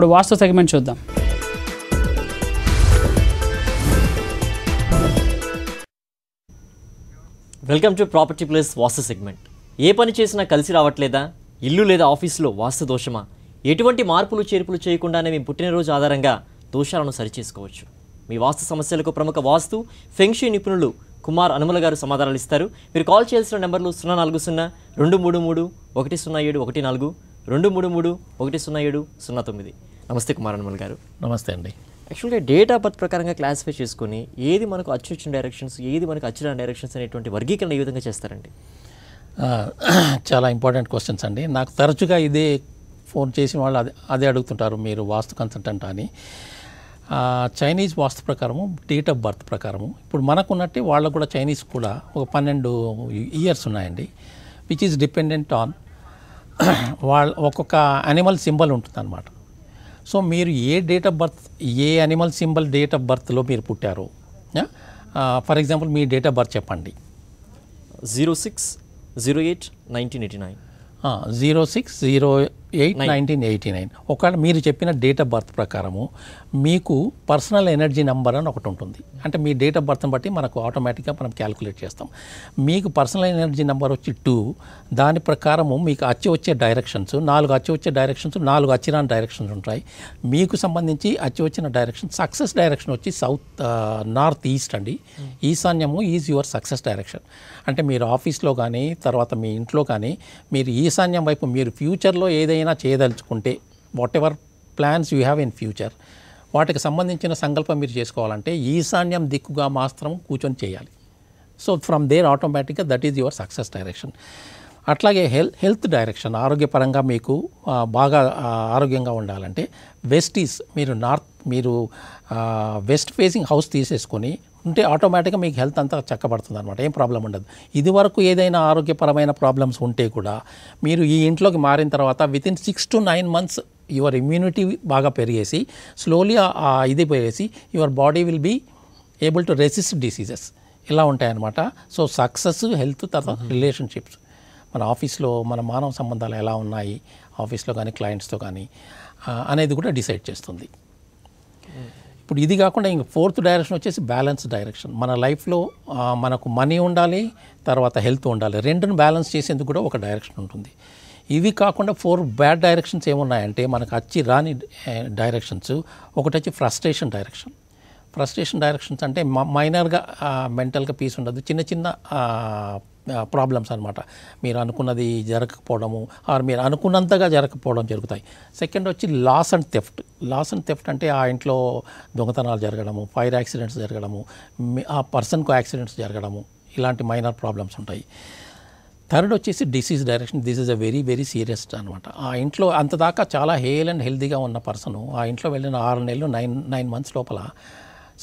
ఇప్పుడు వాస్తు సెగ్మెంట్ చూద్దాం. Welcome to property place vastu segment. ఏ పని చేసినా కలిసి రావట్లేదా? ఇల్లు లేదా ఆఫీసులో వాస్తు దోషమా? ఎటువంటి మార్పులు చేర్పులు చేయకుండానే మీ పుట్టినరోజు ఆధారంగా దోషాలను సరిచేసుకోవచ్చు. మీ వాస్తు సమస్యలకు ప్రముఖ వాస్తు ఫెంగ్షీ నిపుణులు కుమార్ అనుమల గారు సమాధానాలు ఇస్తారు. మీరు కాల్ చేయాల్సిన నెంబర్లు 040-233-107-14, 233-107-09. నమస్తే కుమార్ అనుమల్ గారు. నమస్తే అండి. యాక్చువల్గా డేట్ ఆఫ్ బర్త్ ప్రకారంగా క్లాసిఫై చేసుకొని ఏది మనకు అచ్చొచ్చిన డైరెక్షన్స్, ఏది మనకు అచ్చిన డైరెక్షన్స్ అనేటువంటి వర్గీకరణ ఏ విధంగా చేస్తారండి? చాలా ఇంపార్టెంట్ క్వశ్చన్స్ అండి. నాకు తరచుగా ఇదే ఫోన్ చేసిన వాళ్ళు అదే అడుగుతుంటారు, మీరు వాస్తు కన్సల్టెంట్ అని. చైనీస్ వాస్తు ప్రకారము, డేట్ ఆఫ్ బర్త్ ప్రకారము ఇప్పుడు మనకున్నట్టే వాళ్ళకు కూడా చైనీస్ కూడా ఒక 12 ఇయర్స్ ఉన్నాయండి. విచ్ ఈజ్ డిపెండెంట్ ఆన్ ఒక్కొక్క అనిమల్ సింబల్ ఉంటుందన్నమాట. సో మీరు ఏ డేట్ ఆఫ్ బర్త్, ఏ అనిమల్ సింబల్ డేట్ ఆఫ్ బర్త్లో మీరు పుట్టారు, ఫర్ ఎగ్జాంపుల్ మీ డేట్ ఆఫ్ బర్త్ చెప్పండి. 06/08/1989. 06/08/1989. ఒకవేళ మీరు చెప్పిన డేట్ ఆఫ్ బర్త్ ప్రకారము మీకు పర్సనల్ ఎనర్జీ నెంబర్ అని ఒకటి ఉంటుంది. అంటే మీ డేట్ ఆఫ్ బర్త్ని బట్టి మనకు ఆటోమేటిక్గా మనం క్యాలిక్యులేట్ చేస్తాం. మీకు పర్సనల్ ఎనర్జీ నెంబర్ వచ్చి 2. దాని ప్రకారము మీకు వచ్చే డైరెక్షన్స్ 4 వచ్చే డైరెక్షన్స్, 4 అచ్చిరాని డైరెక్షన్స్ ఉంటాయి. మీకు సంబంధించి వచ్చిన డైరెక్షన్ సక్సెస్ డైరెక్షన్ వచ్చి నార్త్ ఈస్ట్ అండి. ఈశాన్యము ఈజ్ యువర్ సక్సెస్ డైరెక్షన్. అంటే మీరు ఆఫీస్లో కానీ తర్వాత మీ ఇంట్లో కానీ మీరు ఈశాన్యం వైపు మీరు ఫ్యూచర్లో ఏదైనా చేయదలుచుకుంటే, whatever plans you have in future, వాటికి సంబంధించిన సంకల్పం మీరు చేసుకోవాలంటే ఈశాన్యం దిక్కుగా మాత్రం కూర్చొని చేయాలి. సో ఫ్రమ్ దేర్ ఆటోమేటిక్గా that is your success direction. అట్లాగే హెల్త్ డైరెక్షన్, ఆరోగ్యపరంగా మీకు బాగా ఆరోగ్యంగా ఉండాలంటే వెస్ట్ ఈజ్, మీరు వెస్ట్ ఫేసింగ్ హౌస్ తీసేసుకొని ఉంటే ఆటోమేటిక్గా మీకు హెల్త్ అంతా చక్కబడుతుంది అనమాట. ఏం ప్రాబ్లం ఉండదు. ఇదివరకు ఏదైనా ఆరోగ్యపరమైన ప్రాబ్లమ్స్ ఉంటే కూడా మీరు ఈ ఇంట్లోకి మారిన తర్వాత within 6 to 9 months your immunity బాగా పెరిగేసి స్లోలీ ఇది పోయేసి your body will be able to resist diseases ఇలా ఉంటాయన్నమాట. సో సక్సెస్, హెల్త్, తర్వాత రిలేషన్షిప్స్, మన ఆఫీస్లో మన మానవ సంబంధాలు ఎలా ఉన్నాయి ఆఫీస్లో కానీ క్లయింట్స్తో కానీ అనేది కూడా డిసైడ్ చేస్తుంది. ఇప్పుడు ఇది కాకుండా ఇంక 4th డైరెక్షన్ వచ్చేసి బ్యాలెన్స్ డైరెక్షన్. మన లైఫ్లో మనకు మనీ ఉండాలి, తర్వాత హెల్త్ ఉండాలి. రెండును బ్యాలెన్స్ చేసేందుకు కూడా ఒక డైరెక్షన్ ఉంటుంది. ఇవి కాకుండా 4 బ్యాడ్ డైరెక్షన్స్ ఏమున్నాయంటే మనకు రాని డైరెక్షన్స్. ఒకటి వచ్చి ఫ్రస్ట్రేషన్ డైరెక్షన్స్ అంటే మైనర్గా మెంటల్గా పీస్ ఉండదు, చిన్న చిన్న ప్రాబ్లమ్స్ అనమాట. మీరు అనుకున్నది జరగకపోవడము ఆర్ మీరు అనుకున్నంతగా జరగకపోవడం జరుగుతాయి. సెకండ్ వచ్చి లాస్ అండ్ థెఫ్ట్ అంటే ఆ ఇంట్లో దొంగతనాలు జరగడము, ఫైర్ యాక్సిడెంట్స్ జరగడము, ఆ పర్సన్కు యాక్సిడెంట్స్ జరగడము, ఇలాంటి మైనర్ ప్రాబ్లమ్స్ ఉంటాయి. థర్డ్ వచ్చేసి disease direction. This is a very very serious అనమాట. ఆ ఇంట్లో అంతదాకా చాలా హెల్దీగా ఉన్న పర్సను ఆ ఇంట్లో వెళ్ళిన 6 నెలలు 9 months లోపల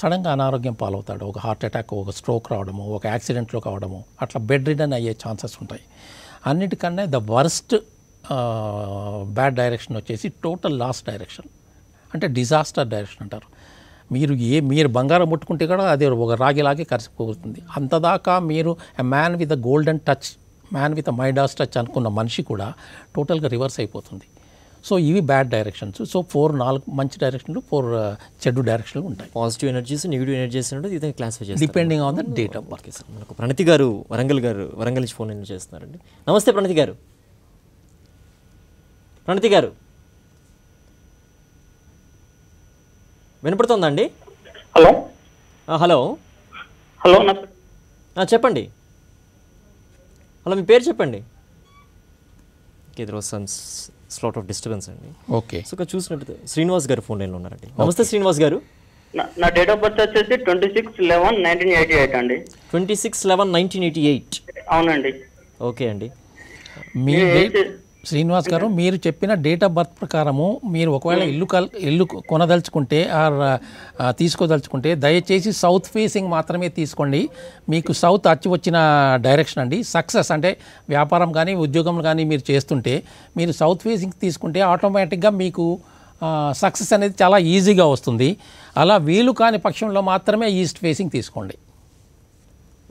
సడన్గా అనారోగ్యం పాలవుతాడు. ఒక హార్ట్ అటాక్, ఒక స్ట్రోక్ రావడము, ఒక యాక్సిడెంట్లో కావడము, అట్లా బెడ్ రిడన్ అయ్యే ఛాన్సెస్ ఉంటాయి. అన్నిటికన్నా ద వర్స్ట్ బ్యాడ్ డైరెక్షన్ వచ్చేసి టోటల్ లాస్ డైరెక్షన్, అంటే డిజాస్టర్ డైరెక్షన్ అంటారు. మీరు బంగారం ముట్టుకుంటే కూడా అది ఒక రాగిలాగే కరిసిపోతుంది. అంతదాకా మీరు a man with a golden touch, man with a Midas touch అనుకున్న మనిషి కూడా టోటల్గా రివర్స్ అయిపోతుంది. సో ఇవి బ్యాడ్ డైరెక్షన్స్. సో 4 మంచి డైరెక్షన్లు, 4 చెడు డైరెక్షన్లు ఉంటాయి. పాజిటివ్ ఎనర్జీస్, నెగిటివ్ ఎనర్జీస్ అంటే ఇది క్లాసిఫై చేస్తారు depending on the date of birth. మనకు ప్రణతి గారు వరంగల్ నుంచి ఫోన్ చేస్తున్నారండి. నమస్తే ప్రణతి గారు. వినపడుతుందండి? హలో. చెప్పండి. హలో, మీ పేరు చెప్పండి. స్లాట్ ఆఫ్ డిస్టర్బెన్స్ అండి. ఓకే. సో ఇక్కడ చూసినట్టు శ్రీనివాస్ గారు ఫోన్ లైన్లో ఉన్నారండి. నమస్తే శ్రీనివాస్ గారు. నా డేట్ ఆఫ్ బర్త్ వచ్చేసి 26/11/1988 అండి. 26/11/1988. అవునండి. ఓకే అండి. మీ శ్రీనివాస్ గారు, మీరు చెప్పిన డేట్ ఆఫ్ బర్త్ ప్రకారము మీరు ఒకవేళ ఇల్లు కొనదలుచుకుంటే తీసుకోదలుచుకుంటే దయచేసి సౌత్ ఫేసింగ్ మాత్రమే తీసుకోండి. మీకు సౌత్ అచ్చి వచ్చిన డైరెక్షన్ అండి. సక్సెస్ అంటే వ్యాపారం కానీ ఉద్యోగం కానీ మీరు చేస్తుంటే మీరు సౌత్ ఫేసింగ్ తీసుకుంటే ఆటోమేటిక్గా మీకు సక్సెస్ అనేది చాలా ఈజీగా వస్తుంది. అలా వీలు కాని పక్షంలో మాత్రమే ఈస్ట్ ఫేసింగ్ తీసుకోండి.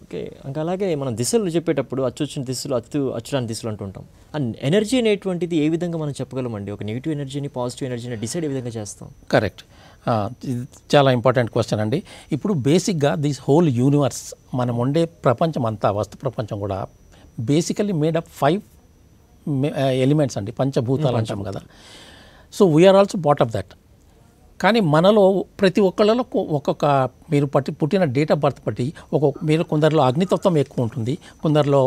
ఓకే, ఇంకా అలాగే మనం దిశలు చెప్పేటప్పుడు అచ్చొచ్చిన దిశలు అచ్చురాని దిశలు అంటుంటాం. ఆ ఎనర్జీ అనేటువంటిది ఏ విధంగా మనం చెప్పగలమండి? ఒక నెగిటివ్ ఎనర్జీని పాజిటివ్ ఎనర్జీని డిసైడ్ ఏ విధంగా చేస్తాం? కరెక్ట్. ఇది చాలా ఇంపార్టెంట్ క్వశ్చన్ అండి. ఇప్పుడు బేసిక్గా దిస్ హోల్ యూనివర్స్, మనం ఉండే ప్రపంచం అంతా, వస్తు ప్రపంచం కూడా బేసికలీ మేడ్ అప్ 5 ఎలిమెంట్స్ అండి, పంచభూతాలు అంటాం కదా. So we are also part of that. కానీ మనలో ప్రతి ఒక్కళ్ళలో ఒక్కొక్క, మీరు పుట్టిన డేట్ ఆఫ్ బర్త్ బట్టి మీరు కొందరిలో అగ్నితత్వం ఎక్కువ ఉంటుంది, కొందరిలో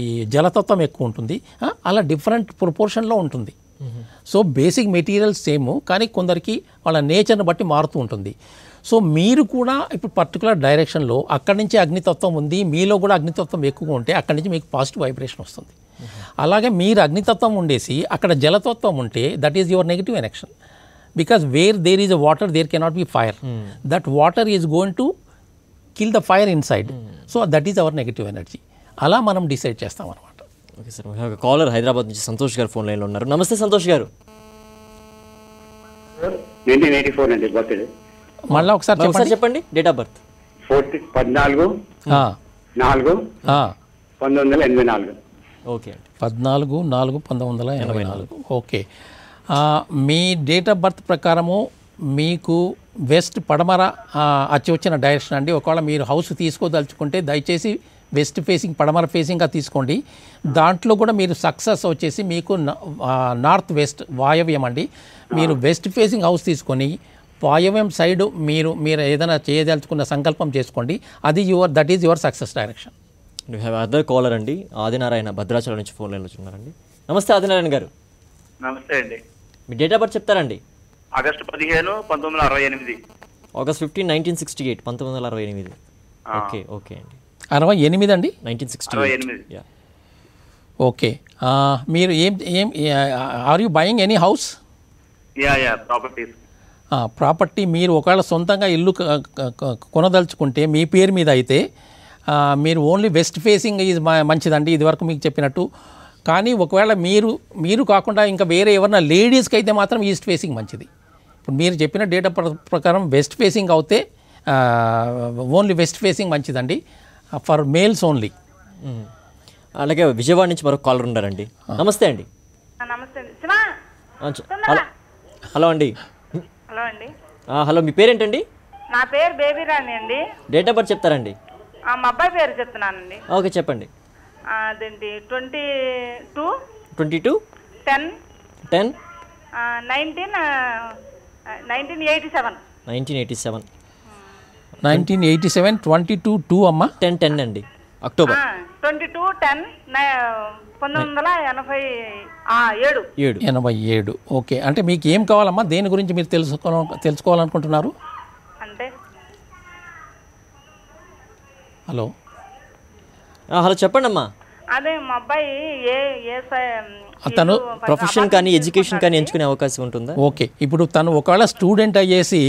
ఈ జలతత్వం ఎక్కువ ఉంటుంది, అలా డిఫరెంట్ ప్రొపోర్షన్లో ఉంటుంది. సో బేసిక్ మెటీరియల్స్ సేమ్, కానీ కొందరికి వాళ్ళ నేచర్ని బట్టి మారుతూ ఉంటుంది. సో మీరు కూడా ఇప్పుడు పర్టికులర్ డైరెక్షన్లో అక్కడి నుంచి అగ్నితత్వం ఉంది, మీలో కూడా అగ్నితత్వం ఎక్కువ ఉంటే అక్కడి నుంచి మీకు పాజిటివ్ వైబ్రేషన్ వస్తుంది. అలాగే మీరు అగ్నితత్వం ఉండేసి అక్కడ జలతత్వం ఉంటే that is your negative energy. Because where there is a water there cannot be fire. That water is going to kill the fire inside. So that is our negative energy. అలా మనం decide చేస్తాం అనమాట. Okay sir, ఒక caller Hyderabad నుంచి సంతోష్ గారు phone లైన్లో ఉన్నారు. నమస్తే సంతోష్ గారు. 1984 అండి బర్త్డే. మళ్ళీ ఒకసారి చెప్పండి డేట్ ఆఫ్ బర్త్. 14/4/1984. ఓకే అండి, 14/4/1984. Okay. Me date of birth ప్రకారము మీకు వెస్ట్ పడమర వచ్చి వచ్చిన డైరెక్షన్ అండి. ఒకవేళ మీరు హౌస్ తీసుకోదలుచుకుంటే దయచేసి వెస్ట్ ఫేసింగ్, పడమర ఫేసింగ్గా తీసుకోండి. దాంట్లో కూడా మీరు సక్సెస్ వచ్చేసి మీకు నార్త్ వెస్ట్ వాయవ్యం అండి. మీరు వెస్ట్ ఫేసింగ్ హౌస్ తీసుకొని వాయవ్యం సైడ్ మీరు ఏదైనా చేయదలుచుకున్న సంకల్పం చేసుకోండి. That is your success direction. You have other caller అండి, ఆదినారాయణ భద్రాచలం నుంచి ఫోన్ లైన్లో ఉన్నారండి. నమస్తే ఆదినారాయణ గారు. నమస్తే అండి. మీ డేట్ ఆఫ్ బర్త్ చెప్తారండి? ఆగస్టు 15, 1968. ఆగస్ట్ 15, 1968. 1968. ఓకే ఓకే అండి. 68 అండి, 1968. ఓకే. మీరు ఏం are you buying any house? Property మీరు ఒకవేళ సొంతంగా ఇల్లు కొనదలుచుకుంటే మీ పేరు మీద అయితే మీరు ఓన్లీ వెస్ట్ ఫేసింగ్ ఈజ్ మంచిదండి, ఇదివరకు మీకు చెప్పినట్టు. కానీ ఒకవేళ మీరు కాకుండా ఇంకా వేరే ఎవరైనా లేడీస్కి అయితే మాత్రం ఈస్ట్ ఫేసింగ్ మంచిది. ఇప్పుడు మీరు చెప్పిన డేటా ప్రకారం వెస్ట్ ఫేసింగ్ అవుతే ఓన్లీ వెస్ట్ ఫేసింగ్ మంచిదండి, ఫర్ మేల్స్ ఓన్లీ. అలాగే విజయవాడ నుంచి మరొక కాలర్ ఉన్నారండి. నమస్తే అండి. హలో అండి. హలో అండి. హలో, మీ పేరేంటండి? నా పేరు బేబీ రాణి అండి. డేట్ ఆఫ్ బర్త్ చెప్తారండి? మా అబ్బాయి పేరు చెప్తున్నానండి. ఓకే చెప్పండి. అదేంటి 22 10 1987. 1987 22/2 అమ్మా. 10 అండి, అక్టోబర్. 22/10/1987. ఓకే. అంటే మీకు ఏం కావాలమ్మా? దేని గురించి మీరు తెలుసుకోవాలనుకుంటున్నారు? అంటే హలో చెప్పండి అమ్మా. అదే మా అబ్బాయి తను ప్రొఫెషన్ కానీ ఎడ్యుకేషన్ కానీ ఎంచుకునే అవకాశం ఉంటుందా? ఓకే. ఇప్పుడు తను ఒకవేళ స్టూడెంట్ అయ్యేసి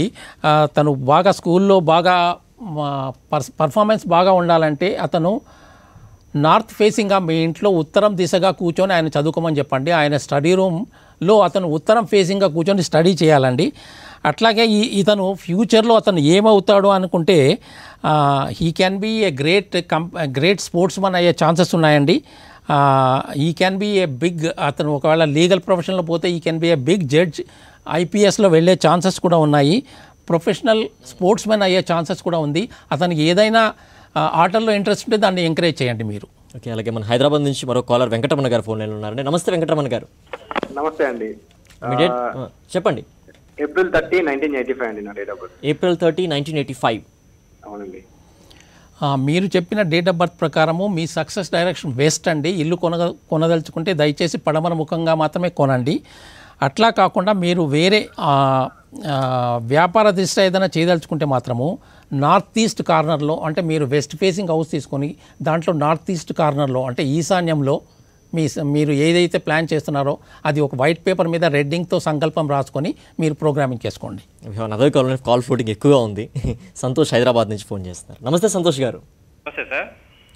తను బాగా స్కూల్లో బాగా పర్ఫార్మెన్స్ బాగా ఉండాలంటే అతను నార్త్ ఫేసింగ్గా మీ ఇంట్లో ఉత్తరం దిశగా కూర్చొని ఆయన చదువుకోమని చెప్పండి. ఆయన స్టడీ రూమ్లో అతను ఉత్తరం ఫేసింగ్గా కూర్చొని స్టడీ చేయాలండి. అట్లాగే ఇతను ఫ్యూచర్లో అతను ఏమవుతాడు అనుకుంటే he can be a great sportsman అయ్యే ఛాన్సెస్ ఉన్నాయండి. ఈ క్యాన్ బీ ఏ బిగ్, అతను ఒకవేళ లీగల్ ప్రొఫెషన్లో పోతే he can be a big judge, ఐపీఎస్లో వెళ్ళే ఛాన్సెస్ కూడా ఉన్నాయి. ప్రొఫెషనల్ స్పోర్ట్స్ మెన్ అయ్యే ఛాన్సెస్ కూడా ఉంది. అతనికి ఏదైనా ఆటల్లో ఇంట్రెస్ట్ ఉంటే దాన్ని ఎంకరేజ్ చేయండి మీరు. ఓకే. అలాగే మన హైదరాబాద్ నుంచి మరో కాలర్ వెంకటరమణ గారు ఫోన్ లైన్లో ఉన్నారండి. నమస్తే వెంకటరమణ గారు. నమస్తే అండి. మీ డేట్ చెప్పండి? April 30, 1985 అండి నా డేట్ ఆఫ్ బర్త్. April 30, 1985. అవునండి. మీరు చెప్పిన డేట్ ఆఫ్ బర్త్ ప్రకారము మీ సక్సెస్ డైరెక్షన్ వెస్ట్ అండి. ఇల్లు కొనదలుచుకుంటే దయచేసి పడమర ముఖంగా మాత్రమే కొనండి. అట్లా కాకుండా మీరు వేరే వ్యాపార దృష్ట్యా ఏదైనా చేయదలుచుకుంటే మాత్రము నార్త్ ఈస్ట్ కార్నర్లో, అంటే మీరు వెస్ట్ ఫేసింగ్ హౌస్ తీసుకొని దాంట్లో నార్త్ ఈస్ట్ కార్నర్లో అంటే ఈశాన్యంలో మీరు ఏదైతే ప్లాన్ చేస్తున్నారో అది ఒక వైట్ పేపర్ మీద రెడ్డింగ్తో సంకల్పం రాసుకొని మీరు ప్రోగ్రామింగ్ చేసుకోండి. అదే కాల్ ఫ్లోటింగ్ ఎక్కువగా ఉంది. సంతోష్ హైదరాబాద్ నుంచి ఫోన్ చేస్తున్నారు. నమస్తే సంతోష్ గారు. నమస్తే సార్.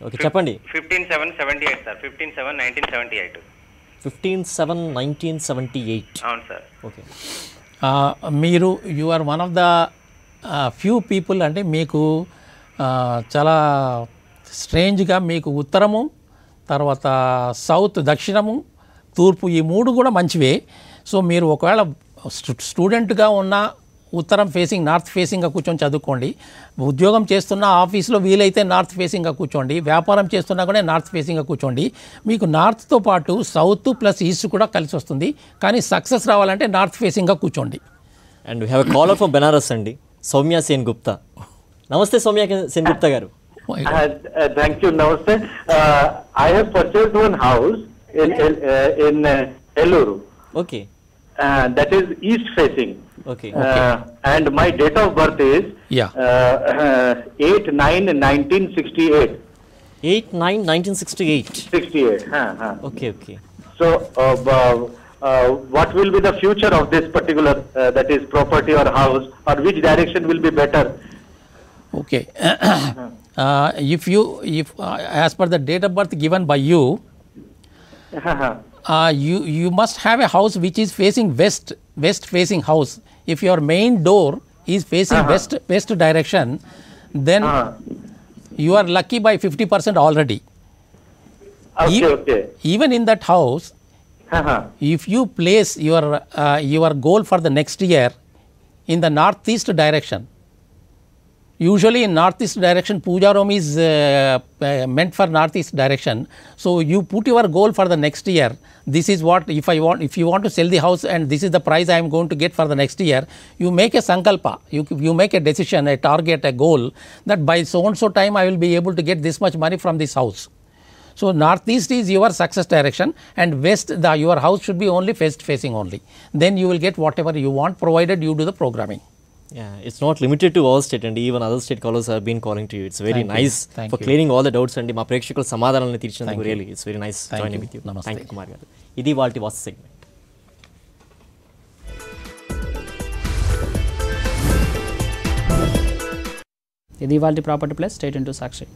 ఓకే చెప్పండి. 15/7/78 సార్. 15/7/1978. 15/7/1978. అవును సార్. ఓకే. మీరు you are one of the few people, అంటే మీకు చాలా స్ట్రేంజ్గా మీకు ఉత్తరము, తర్వాత సౌత్ దక్షిణము, తూర్పు ఈ 3 కూడా మంచివే. సో మీరు ఒకవేళ స్టూడెంట్గా ఉన్న ఉత్తరం ఫేసింగ్ నార్త్ ఫేసింగ్గా కూర్చొని చదువుకోండి. ఉద్యోగం చేస్తున్న ఆఫీస్లో వీలైతే నార్త్ ఫేసింగ్గా కూర్చోండి. వ్యాపారం చేస్తున్నా కూడా నార్త్ ఫేసింగ్గా కూర్చోండి. మీకు నార్త్తో పాటు సౌత్ ప్లస్ ఈస్ట్ కూడా కలిసి వస్తుంది. కానీ సక్సెస్ రావాలంటే నార్త్ ఫేసింగ్గా కూర్చోండి. And we have a caller from Benaras అండి, సౌమ్య సేన్ గుప్తా. నమస్తే సౌమ్య సేన్ గుప్తా గారు. Thank you. Namaste. I have purchased one house in Eluru. Okay. That is east facing. Okay. And my date of birth is 8/9/1968. 8/9/1968. 68. Okay. So, what will be the future of this particular that is property or house, or which direction will be better? Okay. If as per the date of birth given by you, you must have a house which is facing west facing house. If your main door is facing west direction, then you are lucky by 50% already. Okay. Even in that house, if you place your goal for the next year in the northeast direction, usually in northeast direction, puja room is meant for northeast direction. So you put your goal for the next year. This is what if you want to sell the house and this is the price I am going to get for the next year. You make a sankalpa. You make a decision, a target, a goal that by so and so time I will be able to get this much money from this house. So northeast is your success direction, and west your house should be only west facing only. Then you will get whatever you want, provided you do the programming. Yeah, it's not limited to our state, and even other state callers have been calling to you. It's very nice for clearing all the doubts and మా ప్రేక్షకుల సమాధానాలను తీర్చినందుకు really it's very nice joining with you. Thank you Kumar గారు. ఇది వాటి వాస్తు segment. ఇది వాటి property plus state into సాక్షి.